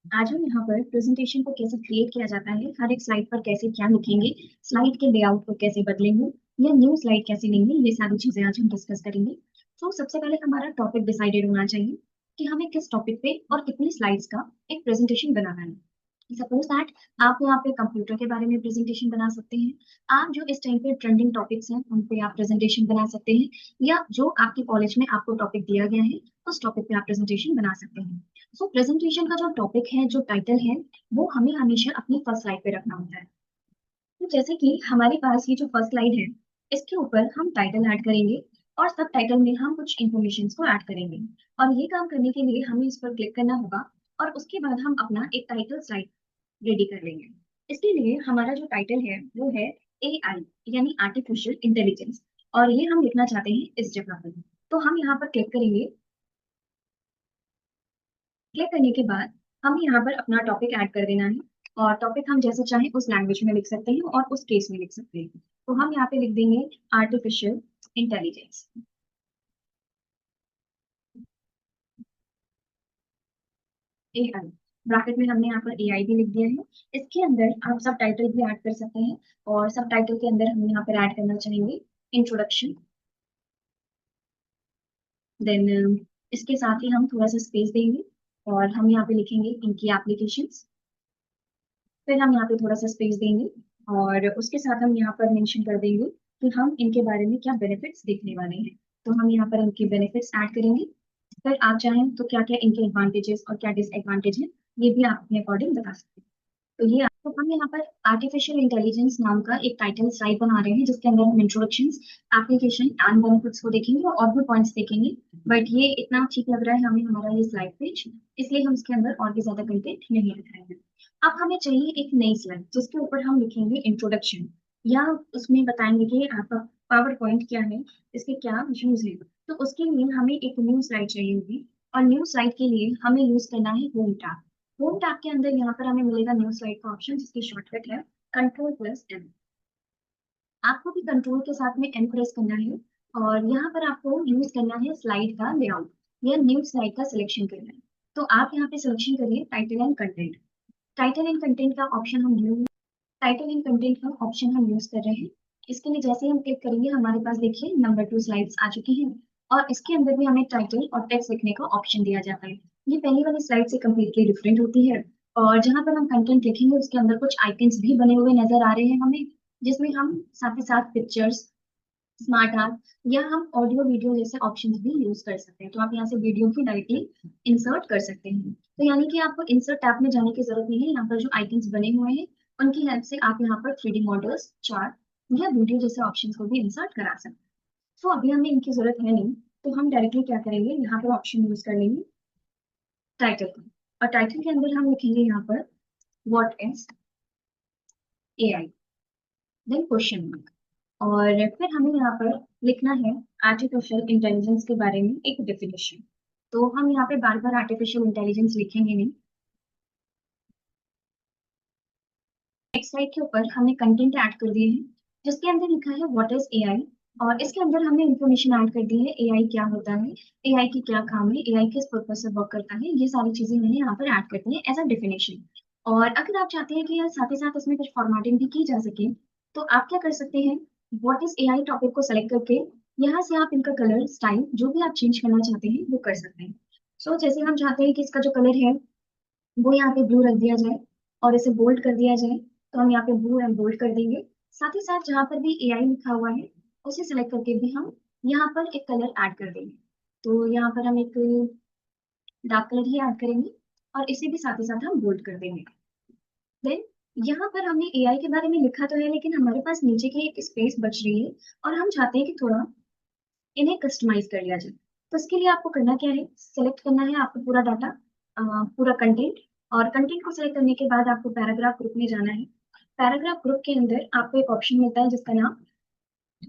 आज हम यहाँ पर प्रेजेंटेशन को कैसे क्रिएट किया जाता है, हर एक स्लाइड पर कैसे क्या लिखेंगे, स्लाइड के लेआउट को कैसे बदलेंगे या न्यू स्लाइड कैसे लेंगे, ये सारी चीजें आज हम डिस्कस करेंगे। तो सबसे पहले हमारा टॉपिक डिसाइडेड होना चाहिए कि हमें किस टॉपिक पे और कितनी स्लाइड्स का एक प्रेजेंटेशन बनाना है। सपोज दैट आप यहाँ पे कंप्यूटर के बारे में प्रेजेंटेशन बना सकते हैं। आप जो इस टाइम पे ट्रेंडिंग टॉपिक्स हैं उन पे आप प्रेजेंटेशन बना सकते हैं, या जो आपके कॉलेज में आपको टॉपिक दिया गया है उस टॉपिक पे आप प्रेजेंटेशन बना सकते हैं। सो प्रेजेंटेशन का जो टॉपिक है, जो टाइटल है, वो हमें हमेशा अपनी फर्स्ट स्लाइड पे रखना होता है। तो जैसे कि हमारे पास ये जो फर्स्ट स्लाइड है, इसके ऊपर हम टाइटल ऐड करेंगे और सब टाइटल में हम कुछ इन्फॉर्मेशन को ऐड करेंगे। और ये काम करने के लिए हमें इस पर क्लिक करना होगा और उसके बाद हम अपना एक टाइटल स्लाइड रेडी कर लेंगे। इसके लिए हमारा जो टाइटल है वो है AI, यानी आर्टिफिशियल इंटेलिजेंस, और ये हम लिखना चाहते हैं इस जगह पर। तो हम यहाँ पर क्लिक करेंगे। क्लिक करने के बाद हमें यहाँ पर अपना टॉपिक ऐड कर देना है, और टॉपिक हम जैसे चाहें उस लैंग्वेज में लिख सकते हैं और उस केस में लिख सकते हैं। तो हम यहाँ पे लिख देंगे आर्टिफिशियल इंटेलिजेंस, AI। ब्रैकेट में हमने यहाँ पर AI भी लिख दिया है। इसके अंदर आप सब टाइटल भी ऐड कर सकते हैं, और सब टाइटल के अंदर हम यहाँ पर ऐड करना चाहेंगे इंट्रोडक्शन। देन इसके साथ ही हम थोड़ा सा स्पेस देंगे और हम यहाँ पे लिखेंगे इनकी एप्लीकेशंस। फिर हम यहाँ पे थोड़ा सा स्पेस देंगे और उसके साथ हम यहाँ पर मेंशन कर देंगे कि हम इनके बारे में क्या बेनिफिट्स देखने वाले हैं। तो हम यहाँ पर इनके बेनिफिट्स ऐड करेंगे। फिर आप चाहें तो क्या क्या इनके एडवांटेजेस और क्या डिसएडवांटेज है, ये भी आप अपने अकॉर्डिंग बता सकते हैं। तो ये आपको हम यहाँ पर आर्टिफिशियल इंटेलिजेंस नाम का एक टाइटल स्लाइड बना रहे हैं, जिसके अंदर हम इंट्रोडक्शंस, एप्लीकेशन एंड बेनिफिट्स को देखेंगे और भी पॉइंट्स देखेंगे। बट ये इतना ठीक लग रहा है हमें हमारा ये स्लाइड पेज, इसलिए हम इसके अंदर और भी ज्यादा कंटेंट नहीं लिख रहे हैं। अब हमें चाहिए एक नई स्लाइड जिसके ऊपर हम लिखेंगे इंट्रोडक्शन, या उसमें बताएंगे कि आपका पावर पॉइंट क्या है, इसके क्या यूज है। तो उसके लिए हमें एक न्यू स्लाइड चाहिए होगी, और न्यू स्लाइड के लिए हमें यूज करना है होम टैब। होम टैब के अंदर यहाँ पर हमें मिलेगा न्यू स्लाइड का ऑप्शन, जिसकी शॉर्टकट है Ctrl+M। आपको भी कंट्रोल के साथ में एम प्रेस करना है, और यहाँ पर आपको यूज करना है स्लाइड का लेआउट या न्यू स्लाइड का सिलेक्शन करना है। तो आप यहाँ पे सिलेक्शन करिए title and content. Title and content का ऑप्शन हम यूज टाइटल एंड कंटेंट का ऑप्शन हम यूज कर रहे हैं। इसके लिए जैसे ही हम क्लिक करेंगे, हमारे पास देखिए नंबर 2 स्लाइड्स आ चुकी हैं, और इसके अंदर भी हमें टाइटल और टेक्स्ट लिखने का ऑप्शन दिया जाता है। ये पहली वाली स्लाइड से कम्प्लीटली डिफरेंट होती है, और जहां पर हम कंटेंट लिखेंगे उसके अंदर कुछ आइकन्स भी बने हुए नजर आ रहे हैं हमें, जिसमें हम साथ ही साथ पिक्चर्स, स्मार्ट आर्ट, या हम ऑडियो वीडियो जैसे ऑप्शंस भी यूज कर सकते हैं। तो आप यहाँ से वीडियो भी डायरेक्टली इंसर्ट कर सकते हैं। तो यानी कि आपको इंसर्ट टैब में जाने की जरूरत नहीं है। यहाँ पर जो आइकन्स बने हुए हैं उनकी हेल्प से आप यहाँ पर 3D मॉडल्स, चार्ट या वीडियो जैसे ऑप्शंस को भी इंसर्ट करा सकते हैं। तो अभी हमें इनकी जरूरत है नहीं, तो हम डायरेक्टली क्या करेंगे, यहाँ पर ऑप्शन यूज कर लेंगे टाइटल का, और टाइटल के अंदर हम लिखेंगे यहाँ पर what is AI, then question mark. और फिर हमें यहाँ पर लिखना है आर्टिफिशियल इंटेलिजेंस के बारे में एक डेफिनेशन। तो हम यहाँ पे बार बार आर्टिफिशियल इंटेलिजेंस लिखेंगे नहीं। नेक्स्ट स्लाइड के ऊपर हमने कंटेंट ऐड कर दिए हैं, जिसके अंदर लिखा है व्हाट इज AI, और इसके अंदर हमने इंफॉर्मेशन ऐड कर दी है AI क्या होता है, AI की क्या काम है, AI किस पर्पज से वर्क करता है, ये सारी चीजें मैंने यहाँ पर ऐड कर दी है एज अ डेफिनेशन। और अगर आप चाहते हैं कि यार साथ ही साथ इसमें कुछ फॉर्मेटिंग भी की जा सके, तो आप क्या कर सकते हैं, व्हाट इज AI टॉपिक को सेलेक्ट करके यहाँ से आप इनका कलर स्टाइल जो भी आप चेंज करना चाहते हैं वो कर सकते हैं। सो जैसे हम चाहते हैं कि इसका जो कलर है वो यहाँ पे ब्लू रख दिया जाए और इसे बोल्ड कर दिया जाए, तो हम यहाँ पे ब्लू एंड बोल्ड कर देंगे। साथ ही साथ जहाँ पर भी AI लिखा हुआ है उसे सिलेक्ट करके भी हम यहाँ पर एक कलर ऐड कर देंगे। तो यहाँ पर हम एक डार्क कलर ही ऐड करेंगे, और इसे भी साथ ही साथ हम बोल्ड कर देंगे। देन यहाँ पर हमने AI के बारे में लिखा तो है, लेकिन हमारे पास नीचे की एक स्पेस बच रही है, और हम चाहते हैं कि थोड़ा इन्हें कस्टमाइज कर लिया जाए। तो इसके लिए आपको करना क्या है, सेलेक्ट करना है आपको पूरा डाटा, पूरा कंटेंट, और कंटेंट को सेलेक्ट करने के बाद आपको पैराग्राफ ग्रुप में जाना है। पैराग्राफ ग्रुप के अंदर आपको एक ऑप्शन मिलता है जिसका नाम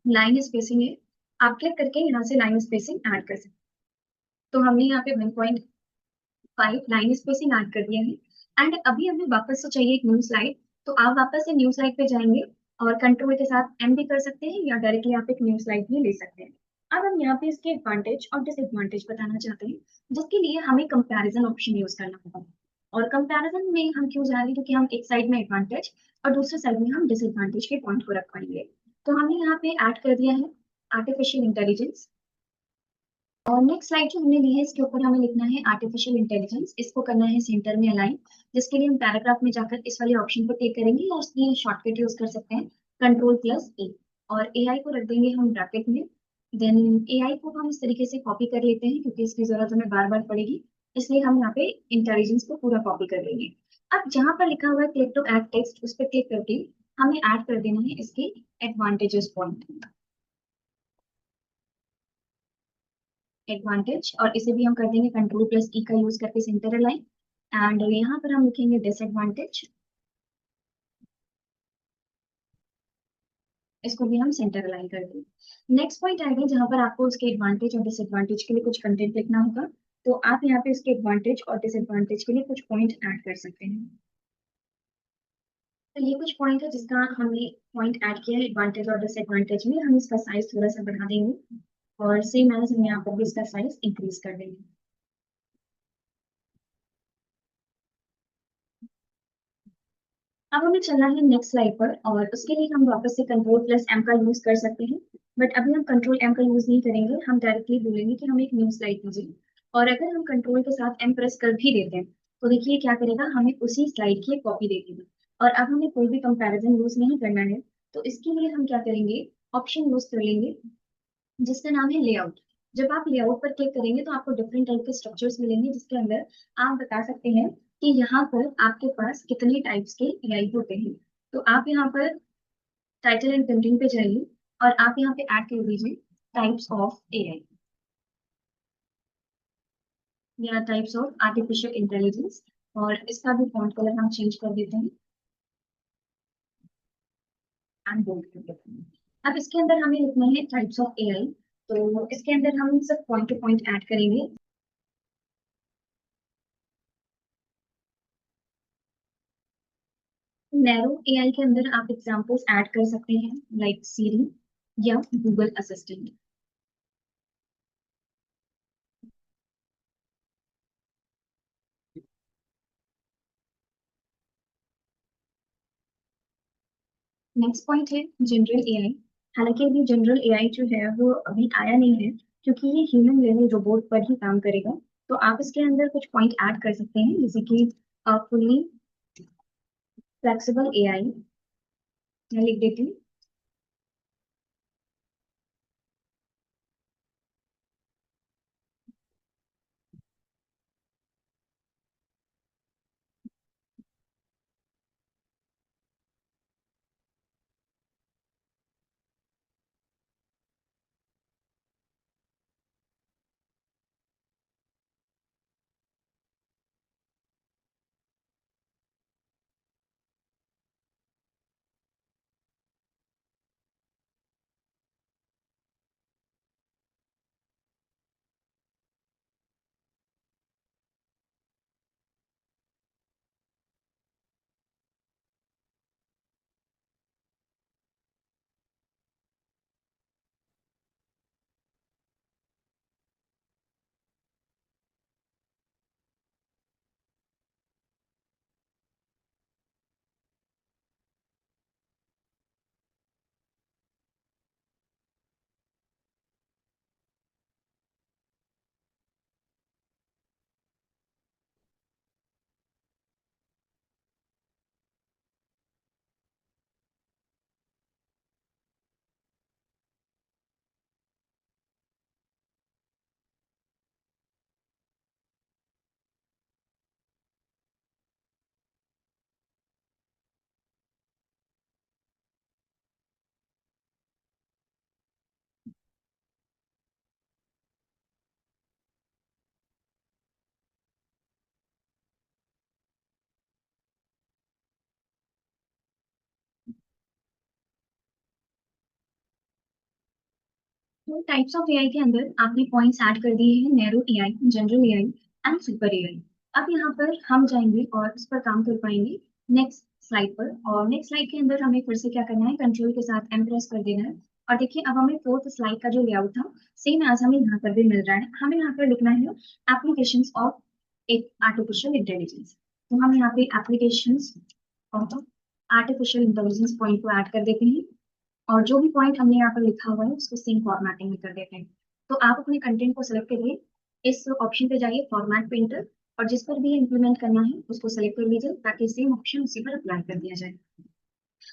लाइन स्पेसिंग है। आप क्लिक करके यहाँ से लाइन स्पेसिंग ऐड कर सकते हैं। तो हमने यहाँ पे 1.5 लाइन स्पेसिंग ऐड कर दिया है। एंड अभी हमें वापस से चाहिए एक न्यू स्लाइड, तो आप वापस से न्यू स्लाइड पे जाएंगे और कंट्रोल के साथ एम भी कर सकते हैं, या डायरेक्टली आप एक न्यू स्लाइड भी ले सकते हैं। अब हम यहाँ पे इसके एडवांटेज और डिसएडवांटेज बताना चाहते हैं, जिसके लिए हमें कंपैरिजन ऑप्शन यूज करना होगा। और कंपैरिजन में हम क्यों जा रहे हैं, क्योंकि हम एक साइड में एडवांटेज और दूसरे साइड में हम डिसएडवांटेज के पॉइंट को रख पाएंगे। तो हमने यहाँ पे ऐड कर दिया है आर्टिफिशियल इंटेलिजेंस। और नेक्स्ट स्लाइड जो हमने ली है, इसके ऊपर हमें लिखना है आर्टिफिशियल इंटेलिजेंस, इसको करना है सेंटर में अलाइन, जिसके लिए हम पैराग्राफ में जाकर इस वाले ऑप्शन पर क्लिक करेंगे या उसकी शॉर्टकट यूज कर सकते हैं Ctrl+A। और एआई को रख देंगे हम ब्रैकेट में। देन एआई को हम इस तरीके से कॉपी कर लेते हैं, क्योंकि इसकी जरूरत हमें बार बार पड़ेगी, इसलिए हम यहाँ पे इंटेलिजेंस को पूरा कॉपी कर लेंगे। अब जहां पर लिखा हुआ है क्लिक टू ऐड टेक्स्ट, उस पर क्लिक करके हमें ऐड कर देना है इसके एडवांटेजेस पॉइंट, एडवांटेज, और इसे भी हम कर देंगे Ctrl+E का यूज करके सेंटर अलाइन। एंड यहाँ पर हम लिखेंगे डिसएडवांटेज, इसको भी हम सेंटर अलाइन कर देंगे। नेक्स्ट पॉइंट आएगा जहां पर आपको उसके एडवांटेज और डिसएडवांटेज के लिए कुछ कंटेंट लिखना होगा। तो आप यहाँ पे इसके एडवांटेज और डिसएडवांटेज के लिए कुछ पॉइंट ऐड कर सकते हैं। तो ये कुछ पॉइंट है जिसका हमने पॉइंट ऐड किया है एडवांटेज और डिसएडवांटेज में। हम इसका साइज थोड़ा सा बढ़ा देंगे और सेम एज हम यहाँ पर भी इसका साइज इंक्रीज कर देंगे। अब हमें चलना है नेक्स्ट स्लाइड पर, और उसके लिए हम वापस से Ctrl+M का यूज कर सकते हैं। बट अभी हम Ctrl+M का यूज नहीं करेंगे, हम डायरेक्टली बोलेंगे कि हमें एक न्यू स्लाइड दीजिए। और अगर हम कंट्रोल के साथ M प्रेस कर भी देते हैं, तो देखिए क्या करेगा, हमें उसी स्लाइड की कॉपी दे देगा। और अब हमें कोई भी कंपैरिजन यूज नहीं करना है, तो इसके लिए हम क्या करेंगे, ऑप्शन यूज कर लेंगे जिसका नाम है लेआउट। जब आप लेआउट पर क्लिक करेंगे तो आपको डिफरेंट टाइप के स्ट्रक्चर्स मिलेंगे, जिसके अंदर आप बता सकते हैं कि यहाँ पर आपके पास कितने टाइप्स के एआई होते हैं। तो आप यहाँ पर टाइटल एंड कंटेंट पे जाइए और आप यहाँ पे ऐड कर दीजिए टाइप्स ऑफ एआई या टाइप्स ऑफ आर्टिफिशियल इंटेलिजेंस, और इसका भी फॉन्ट कलर हम चेंज कर देते हैं एंड बोल्ड कर देते हैं। अब इसके अंदर हमें लिखना है टाइप्स ऑफ एआई। तो इसके अंदर हम सब पॉइंट टू पॉइंट ऐड करेंगे। नैरो एआई के अंदर आप एग्जांपल्स ऐड कर सकते हैं, लाइक सीरी या गूगल असिस्टेंट। नेक्स्ट पॉइंट है जनरल एआई। हालांकि अभी जनरल एआई जो है वो अभी आया नहीं है, क्योंकि ये ह्यूमन लेवल रोबोट पर ही काम करेगा। तो आप इसके अंदर कुछ पॉइंट ऐड कर सकते हैं, जैसे कि फुल्ली फ्लेक्सिबल एआई, मैं लिख देती हूँ। तो टाइप्स ऑफ एआई के अंदर आपने पॉइंट्स ऐड कर दिए हैं, narrow AI, general AI and super AI. अब यहाँ पर हम जाएंगे और इस पर काम कर पाएंगे नेक्स्ट स्लाइड पर। और नेक्स्ट स्लाइड के अंदर हमें फिर से क्या करना है, कंट्रोल के साथ एम प्रेस कर देना है। और देखिए अब हमें फोर्थ स्लाइड का जो लेआउट था, सेम एज हमें यहाँ पर भी मिल रहा है। हमें यहाँ पर लिखना है एप्लीकेशंस ऑफ एक आर्टिफिशियल इंटेलिजेंस। तो हम यहाँ पे एप्लीकेशंस और आर्टिफिशियल इंटेलिजेंस पॉइंट को ऐड कर देते हैं और जो भी पॉइंट हमने यहाँ पर लिखा हुआ है उसको सेम फॉर्मेटिंग में कर देते हैं। तो आप अपने कंटेंट को सिलेक्ट करिए, इस ऑप्शन पे जाइए फॉर्मेट पेंटर, और जिस पर भी इम्प्लीमेंट करना है उसको सिलेक्ट कर लीजिए ताकि सेम ऑप्शन उसी पर अप्लाई कर दिया जाए।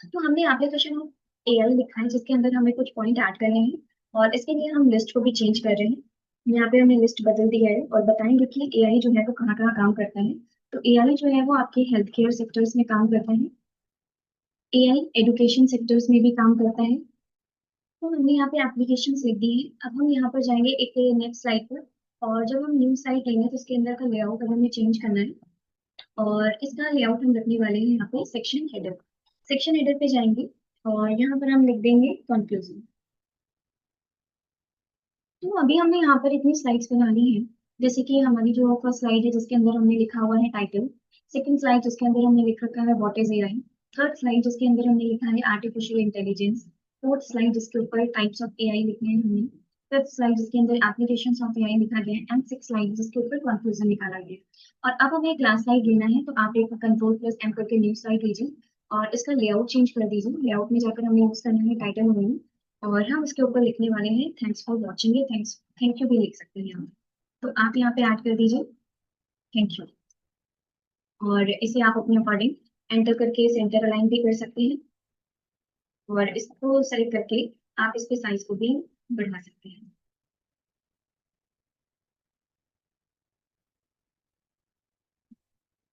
तो हमने एप्लीकेशन ऑफ एआई लिखा है जिसके अंदर हमें कुछ पॉइंट ऐड करने हैं और इसके लिए हम लिस्ट को भी चेंज कर रहे हैं। यहाँ पे हमने लिस्ट बदल दिया है और बताएंगे कि एआई जो है वो कहाँ कहाँ काम करता है। तो एआई जो है वो आपके हेल्थ केयर सेक्टर्स में काम करता है, एआई एजुकेशन सेक्टर्स में भी काम करता है। तो हमने यहाँ पे एप्लीकेशन लिख दी है। अब हम यहाँ पर जाएंगे एक नेक्स्ट स्लाइड पर, और जब हम न्यू साइट लेंगे तो इसके अंदर का लेआउट अब हमें चेंज करना है और इसका लेआउट हम रखने वाले हैं यहाँ पे सेक्शन हेडर। सेक्शन हेडर पे जाएंगे और यहाँ पर हम लिख देंगे कंक्लूजन। तो अभी हमने यहाँ पर इतनी स्लाइड्स बना ली हैं, जैसे कि हमारी जो फर्स्ट स्लाइड है जिसके अंदर हमने लिखा हुआ है टाइटल, सेकंड स्लाइड जिसके अंदर हमने लिख रखा है what is AI, third slide जिसके अंदर हमने लिखा है आर्टिफिशियल इंटेलिजेंस, फोर्थ स्लाइड जिसके ऊपर टाइप्स ऑफ एआई लिखने हैं हमने, फिफ्थ स्लाइड जिसके अंदर एप्लीकेशंस ऑफ एआई लिखा गया है, एंड सिक्स स्लाइड जिसके ऊपर कंक्लूजन निकाला गया है। और अब हमें एक लास्ट स्लाइड लेना है, तो आप एक कंट्रोल प्लस एम करके न्यू स्लाइड लीजिए और इसका लेआउट चेंज कर दीजिए। लेआउट में जाकर हमें यूज करना है टाइटल में, और हम इसके ऊपर लिखने वाले हैं थैंक्स फॉर वॉचिंग, ये थैंक्स थैंक यू भी लिख सकते हैं यहाँ। तो आप यहाँ पे ऐड कर दीजिए थैंक यू, और इसे आप अपने अकॉर्डिंग एंटर करके सेंटर अलाइन भी कर सकते हैं और इसको सेलेक्ट करके आप इसके साइज को भी बढ़ा सकते हैं।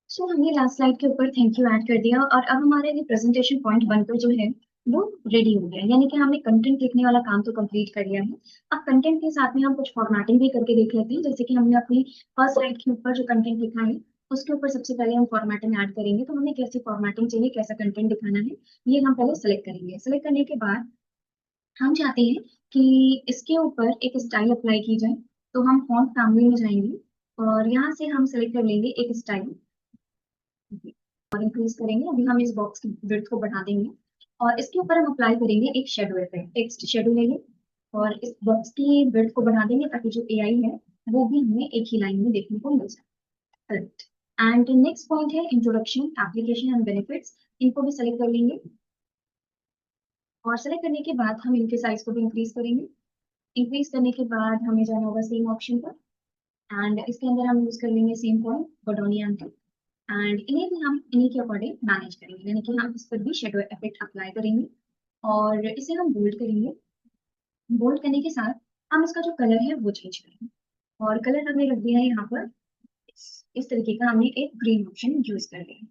सो हमने लास्ट स्लाइड के ऊपर थैंक यू ऐड कर दिया और अब हमारा ये प्रेजेंटेशन पॉइंट बनकर जो है वो रेडी हो गया, यानी कि हमने कंटेंट लिखने वाला काम तो कंप्लीट कर लिया है। अब कंटेंट के साथ में हम कुछ फॉर्मेटिंग भी करके देख लेते हैं, जैसे कि हमने अपनी फर्स्ट स्लाइड के ऊपर जो कंटेंट लिखा है उसके ऊपर सबसे पहले हम फॉर्मेटिंग ऐड करेंगे। तो हमें कैसी फॉर्मेटिंग चाहिए, कैसा कंटेंट दिखाना है, ये हम पहले सेलेक्ट करेंगे। सेलेक्ट करने के बाद हम चाहते हैं कि इसके ऊपर एक स्टाइल अप्लाई की जाए, तो हम फॉन्ट फैमिली में जाएंगे और यहाँ से हम सेलेक्ट कर लेंगे एक स्टाइल और इंक्रीज करेंगे। अभी हम इस बॉक्स की विड्थ को बढ़ा देंगे और इसके ऊपर हम अप्लाई करेंगे एक शेडो इफेक्ट, टेक्स्ट शेडो लेंगे और इस बॉक्स की विड्थ को बढ़ा देंगे ताकि जो एआई है वो भी हमें एक ही लाइन में देखने को मिल जाए। करेक्ट। एंड नेक्स्ट पॉइंट है इंट्रोडक्शन एप्लीकेशन एंड बेनिफिट्स, इनको भी सेलेक्ट कर लेंगे और सेलेक्ट करने के बाद हम इनके साइज को भी इंक्रीज करेंगे। इंक्रीज करने के बाद हमें जाना होगा सेम ऑप्शन पर एंड इसके अंदर हम यूज कर लेंगे सेम पॉइंट बडोनी एंड इन्हें भी हम इन्हीं के अकॉर्डिंग मैनेज करेंगे, यानी कि हम इस पर भी शेडो इफेक्ट अप्लाई करेंगे और इसे हम बोल्ड करेंगे। बोल्ड करने के साथ हम इसका जो कलर है वो चेंज करेंगे और कलर हमने रख दिया है यहाँ पर इस तरीके का, हमने एक ग्रीन ऑप्शन यूज कर लिया।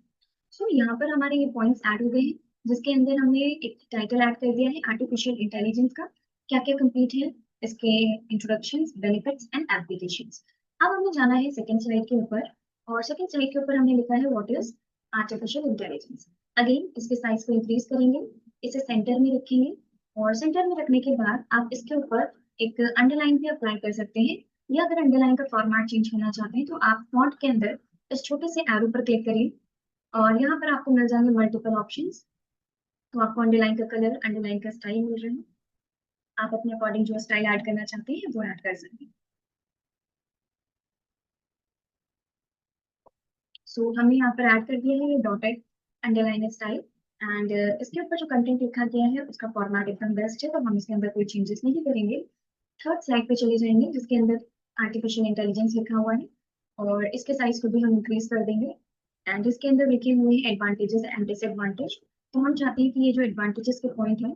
सो यहाँ पर हमारे ये पॉइंट्स ऐड हो गए हैं जिसके अंदर हमने एक टाइटल ऐड कर दिया है आर्टिफिशियल इंटेलिजेंस का, क्या क्या कंप्लीट है इसके इंट्रोडक्शन बेनिफिट्स एंड एप्लीकेशंस। अब हमें जाना है सेकंड स्लाइड के ऊपर और सेकंड स्लाइड के ऊपर हमने लिखा है what is artificial intelligence. Again इसके साइज को इंक्रीज करेंगे, इसे सेंटर में रखेंगे और सेंटर में रखने के बाद आप इसके ऊपर एक अंडरलाइन भी अप्लाई कर सकते हैं, या अगर अंडरलाइन का फॉर्मेट चेंज करना चाहते हैं तो आप फॉन्ट के अंदर इस छोटे से एरो पर क्लिक करिए और यहाँ पर आपको मिल जाएंगे मल्टीपल ऑप्शंस। तो आपको अंडरलाइन का कलर, अंडरलाइन का स्टाइल मिल रहा है, आप अपने अकॉर्डिंग जो स्टाइल ऐड करना चाहते हैं वो ऐड कर सकते हैं। सो हमने यहाँ पर ऐड कर दिया है ये डॉटेड अंडरलाइन स्टाइल एंड इसके ऊपर जो कंटेंट लिखा गया है उसका फॉर्मेट एकदम बेस्ट है, तो हम इसके अंदर कोई चेंजेस नहीं करेंगे। थर्ड स्लाइड पे चले जाएंगे जिसके अंदर आर्टिफिशियल इंटेलिजेंस लिखा हुआ है और इसके साइज को भी हम इंक्रीज कर देंगे एंड इसके अंदर लिखे हुए हैं एडवांटेजेस एंड डिसएडवांटेज। तो हम चाहते हैं कि ये जो एडवांटेजेस के पॉइंट है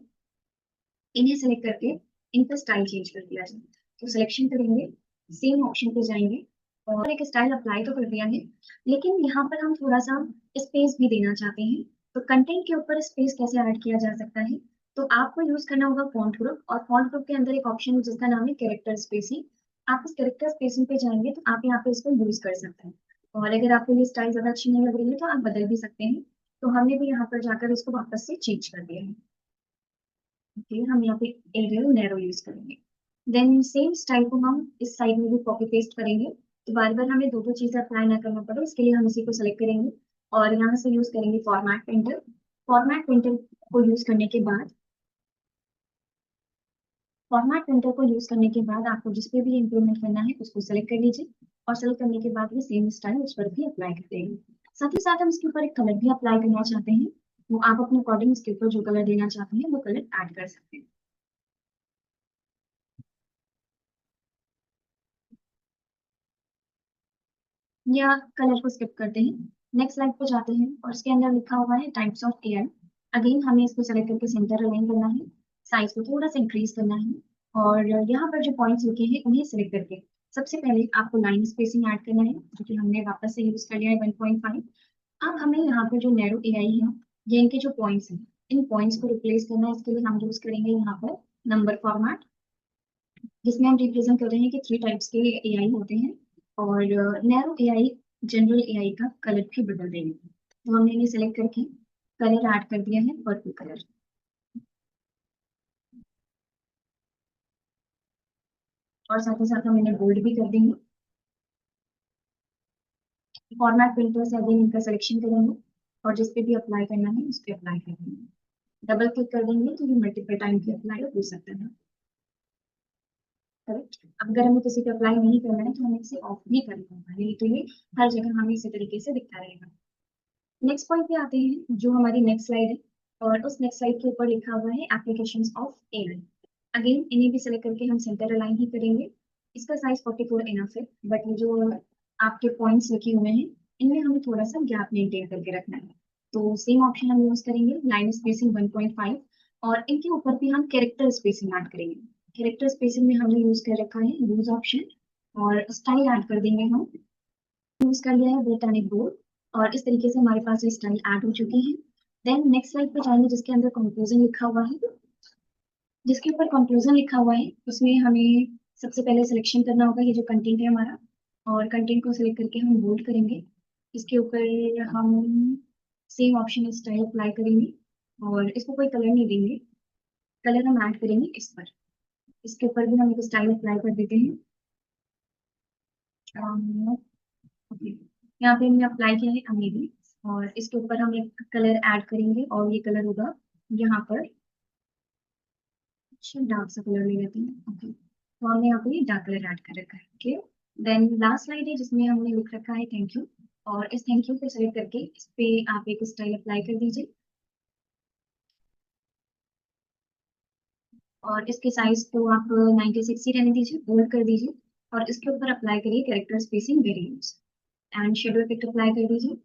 इन्हें सेलेक्ट करके इनका स्टाइल चेंज कर दिया जाए। तो सिलेक्शन करेंगे, सेम ऑप्शन पे जाएंगे और एक स्टाइल अप्लाई तो कर दिया है, लेकिन यहाँ पर हम थोड़ा सा स्पेस भी देना चाहते हैं। तो कंटेंट के ऊपर स्पेस कैसे ऐड किया जा सकता है, तो आपको यूज करना होगा फॉन्ट ग्रुप और फॉन्ट ग्रुप के अंदर एक ऑप्शन है जिसका नाम है कैरेक्टर स्पेसिंग। आप इस कैरेक्टर स्पेसिंग पे जाएंगे तो आप यहाँ पे इसको यूज कर सकते हैं और अगर आपको ये स्टाइल ज्यादा अच्छी नहीं लग रही है तो आप बदल भी सकते हैं। तो हमने भी यहाँ पर जाकर इसको वापस से चेंज कर दिया है। ओके, हम यहाँ पे एरियल नैरो यूज करेंगे। देन सेम स्टाइल को हम इस साइड में भी कॉपी पेस्ट करेंगे, तो बार बार हमें दो दो चीजें अप्लाई ना करना पड़े, इसके लिए हम इसी को सेलेक्ट करेंगे और यहाँ से यूज करेंगे फॉर्मेट पेंटर। फॉर्मेट पेंटर को यूज करने के बाद फॉर्मेट पेंटर को यूज करने के बाद आपको जिस पे भी इम्प्लीमेंट करना है उसको सेलेक्ट कर लीजिए और सेलेक्ट करने के बाद ये सेम स्टाइल उस पर भी अप्लाई कर देंगे। साथ ही साथ हम इसके ऊपर एक कलर भी अप्लाई करना चाहते हैं, वो आप अपने अकॉर्डिंग इसके ऊपर जो कलर देना चाहते हैं वो कलर ऐड कर सकते हैं। या कलर को स्किप करते हैं, नेक्स्ट स्लाइड पे जाते हैं और इसके अंदर लिखा हुआ है टाइप्स ऑफ एआई। अगेन हमें इसको सेलेक्ट करके सेंटर अलाइन करना है, साइज को थोड़ा सा इंक्रीज करना है और यहाँ पर जो पॉइंट्स लिखे हैं उन्हें सिलेक्ट करके सबसे पहले आपको लाइन स्पेसिंग ऐड करना है, जो कि हमने वापस से यूज कर लिया है 1.5। अब हमें यहाँ पर जो नैरो एआई है, ये इनके जो पॉइंट्स हैं, इन पॉइंट्स को रिप्लेस करना है। इसके लिए हम यूज करेंगे यहाँ पर नंबर फॉर्मेट, जिसमें हम रिप्रेजेंट कर रहे हैं कि 3 टाइप्स के एआई होते हैं और नैरो एआई जनरल एआई का कलर भी बदल देंगे। तो हमने इन्हें सेलेक्ट करके कलर ऐड कर दिया है, पर्पल कलर। और साथ ही साथ हम इन्हें बोल्ड भी कर देंगे। फॉर्मेट फिल्टर से अगेन इनका सिलेक्शन करेंगे और जिस पे भी अप्लाई करना है उस पे अप्लाई कर देंगे। डबल क्लिक कर देंगे तो ये मल्टीपल टाइम पे अप्लाई हो सकता है। करेक्ट। अगर हमें किसी पे अप्लाई नहीं करना है तो हमें इसे ऑफ भी करना होगा, नहीं तो ये हर जगह हमें इसी तरीके से दिखता रहेगा। नेक्स्ट पॉइंट पे आते हैं, जो हमारी नेक्स्ट स्लाइड है और उस नेक्स्ट स्लाइड के ऊपर लिखा हुआ है एप्लीकेशंस ऑफ एआई। अगेन इन्हें भी सिलेक्ट करके हम सेंटर अलाइन ही करेंगे। इसका साइज 44 इनफ है, बट ये जो आपके पॉइंट्स लिखे हुए हैं इनमें हमें थोड़ा सा गैप मेंटेन करके रखना है। तो सेम ऑप्शन हम यूज करेंगे लाइन स्पेसिंग 1.5 और इनके ऊपर भी हम कैरेक्टर स्पेसिंग ऐड करेंगे। कैरेक्टर स्पेसिंग में हमने यूज कर रखा है यूज ऑप्शन और स्टाइल ऐड कर देंगे हम। यूज कर लिया है बोटैनिक बोर्ड और इस तरीके से हमारे पास ये स्टाइल ऐड हो चुकी है। देन नेक्स्ट स्लाइड पे जाएंगे जिसके अंदर कंक्लूजन लिखा हुआ है। जिसके ऊपर कंक्लूजन लिखा हुआ है उसमें हमें सबसे पहले सिलेक्शन करना होगा ये जो कंटेंट है हमारा, और कंटेंट को सिलेक्ट करके हम बोल्ड करेंगे। इसके ऊपर हम सेम ऑप्शन स्टाइल अप्लाई करेंगे और इसको कोई कलर नहीं देंगे, कलर हम ऐड करेंगे इस पर। इसके ऊपर भी हम एक स्टाइल अप्लाई कर देते हैं। ओके, यहाँ पे हमने अप्लाई किया है अमेजिंग और इसके ऊपर हम एक कलर ऐड करेंगे और ये कलर होगा यहाँ पर, अच्छा डार्क सा कलर ले लेते हैं। ओके, तो हमने यहाँ पे डार्क कलर ऐड कर रखा है। ओके, देन लास्ट स्लाइड है जिसमें हमने लिख रखा है थैंक यू और इस थैंक यू को सेलेक्ट करके इस पे आप एक स्टाइल अप्लाई कर दीजिए और इसके साइज को आप 96 ही रहने दीजिए, बोल्ड कर दीजिए और इसके ऊपर अप्लाई करिए character spacing variants and shadow effect apply कर दीजिए।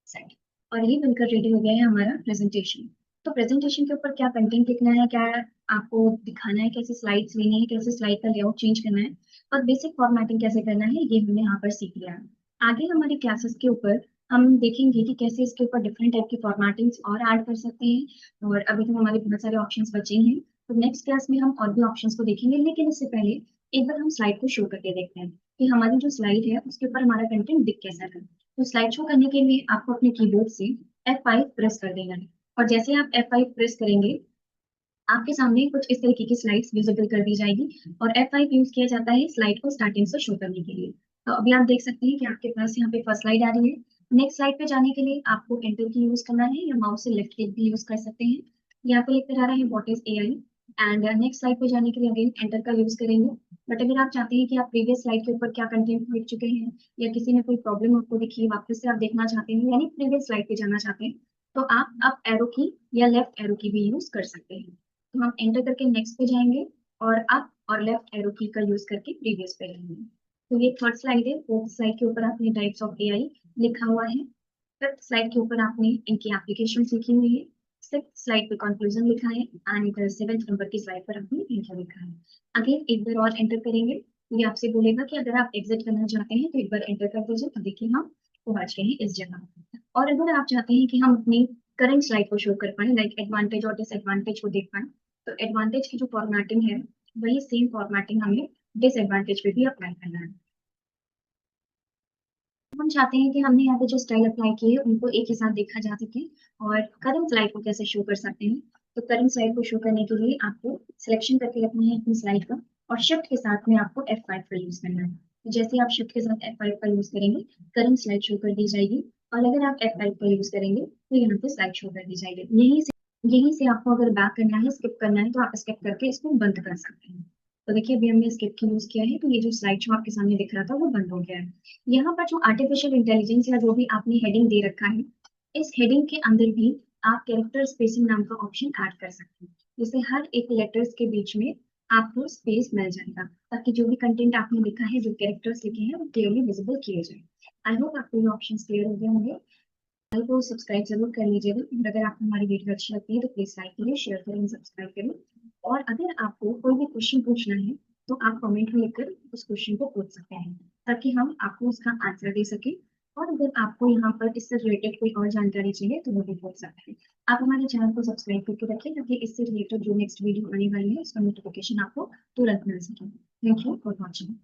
सेट। और ये बनकर रेडी हो गया है हमारा प्रेजेंटेशन। तो प्रेजेंटेशन के ऊपर क्या कंटेंट लिखना है, क्या आपको दिखाना है, कैसे स्लाइड्स लेनी है, कैसे स्लाइड का लेआउट चेंज करना है और बेसिक फॉर्मेटिंग कैसे करना है, ये हमने यहाँ पर सीख लिया है। आगे हमारी क्लासेस के ऊपर हम देखेंगे कि कैसे इसके ऊपर डिफरेंट टाइप की फॉर्मेटिंग्स और ऐड कर सकते हैं और अभी तो हमारे बहुत सारे ऑप्शंस बचे हैं। तो नेक्स्ट क्लास में हम और भी ऑप्शंस को देखेंगे, लेकिन इससे पहले एक बार हम स्लाइड को शो करके देखते हैं कि हमारी जो स्लाइड है उसके ऊपर हमारा कंटेंट दिख कैसा है। तो स्लाइड शो करने के लिए आपको अपने कीबोर्ड से F5 प्रेस कर देना है और जैसे आप F5 प्रेस करेंगे आपके सामने कुछ इस तरीके की स्लाइड्स विजिबल कर दी जाएगी और F5 यूज किया जाता है स्लाइड को स्टार्टिंग से शो करने के लिए। तो अभी आप देख सकते हैं कि आपके पास यहाँ पे फर्स्ट स्लाइड आ रही है। नेक्स्ट स्लाइड पे जाने के लिए आपको एंटर की यूज करना है या माउस से लेफ्ट क्लिक भी यूज कर सकते हैं। यहाँ पे लिखकर आ रहा है what is AI and next slide पे जाने के लिए अगेन एंटर का यूज करेंगे। बट अगर आप चाहते हैं कि आप प्रीवियस स्लाइड के ऊपर क्या कंटेंट लिख चुके हैं या किसी में कोई प्रॉब्लम आपको दिखी है वापस से आप देखना चाहते हैं यानी प्रीवियस स्लाइड पे जाना चाहते हैं, तो आप अप एरो की या लेफ्ट एरो की भी यूज कर सकते हैं। तो हम एंटर करके नेक्स्ट पे जाएंगे और अप और लेफ्ट एरो की का यूज करके प्रीवियस पे जाएंगे। तो ये थर्ड स्लाइड है, फोर्थ स्लाइड के ऊपर आपने टाइप्स ऑफ एआई लिखा हुआ है। फिफ्थ स्लाइड के ऊपर आपने इनकी एप्लीकेशन लिखी हुई है। सिक्स स्लाइड पे कंक्लूजन लिखा है एंड सेवेंथ नंबर की स्लाइड पर आपने लिखा लिखा है। अगेन एक बार और एंटर करेंगे, ये आपसे बोलेगा कि अगर आप एग्जिट करना चाहते हैं तो एक बार एंटर कर दीजिए। तो देखिए हम पहुंच गए हैं इस जगह। और अगर आप चाहते हैं कि हम अपनी करंट स्लाइड को शो कर पाए, लाइक एडवांटेज और डिसएडवांटेज को देख पाए, तो एडवांटेज की जो फॉर्मेटिंग है वही सेम फॉर्मेटिंग हमें डिसएडवांटेज पे भी अप्लाई करना है। हम चाहते हैं कि हमने यहाँ पे जो स्टाइल अप्लाई किए हैं उनको एक ही साथ देखा जा सके और करंट स्लाइड को कैसे शो कर सकते हैं। तो करंट स्लाइड को शो करने के लिए आपको सिलेक्शन करके रखना है अपनी स्लाइड का और शिफ्ट के साथ में आपको F5 का यूज करना है। तो जैसे आप शिफ्ट के साथ F5 का यूज करेंगे करंट स्लाइड शो कर दी जाएगी और अगर आप F5 का यूज करेंगे तो यहाँ पे स्लाइड शो कर दी जाएगी। यहीं से आपको अगर बैक करना है, स्किप करना है, तो आप स्किप करके इसको बंद कर सकते हैं। तो देखिए अभी हमने स्किप की यूज किया है, तो ये जो स्लाइड शो आपके सामने दिख रहा था वो बंद हो गया है। यहाँ पर जो आर्टिफिशियल इंटेलिजेंस या जो भी आपने हेडिंग दे रखा है, इस हेडिंग के अंदर भी आप कैरेक्टर स्पेसिंग नाम का ऑप्शन ऐड कर सकते हैं, जिससे हर एक लेटर्स के बीच में आपको स्पेस मिल जाएगा, ताकि जो भी कंटेंट आपने लिखा है, जो कैरेक्टर्स लिखे हैं, वो क्लियरली विजिबल किए जाए। आई होप आपको ये ऑप्शंस क्लियर हो गए होंगे। चैनल को सब्सक्राइब जरूर कर लीजिएगा, और अगर आपको हमारी वीडियो अच्छी लगती है तो प्लीज लाइक करें, शेयर करें, सब्सक्राइब करें। और अगर आपको कोई भी क्वेश्चन पूछना है तो आप कमेंट में लिखकर उस क्वेश्चन को पूछ सकते हैं, ताकि हम आपको उसका आंसर दे सकें। और अगर आपको यहाँ पर इससे रिलेटेड कोई और जानकारी चाहिए तो वो भी पूछ सकते हैं। आप हमारे चैनल को सब्सक्राइब करके रखें, ताकि इससे रिलेटेड जो नेक्स्ट वीडियो आने वाली है उसका नोटिफिकेशन आपको तुरंत मिल सके। Thank you for watching.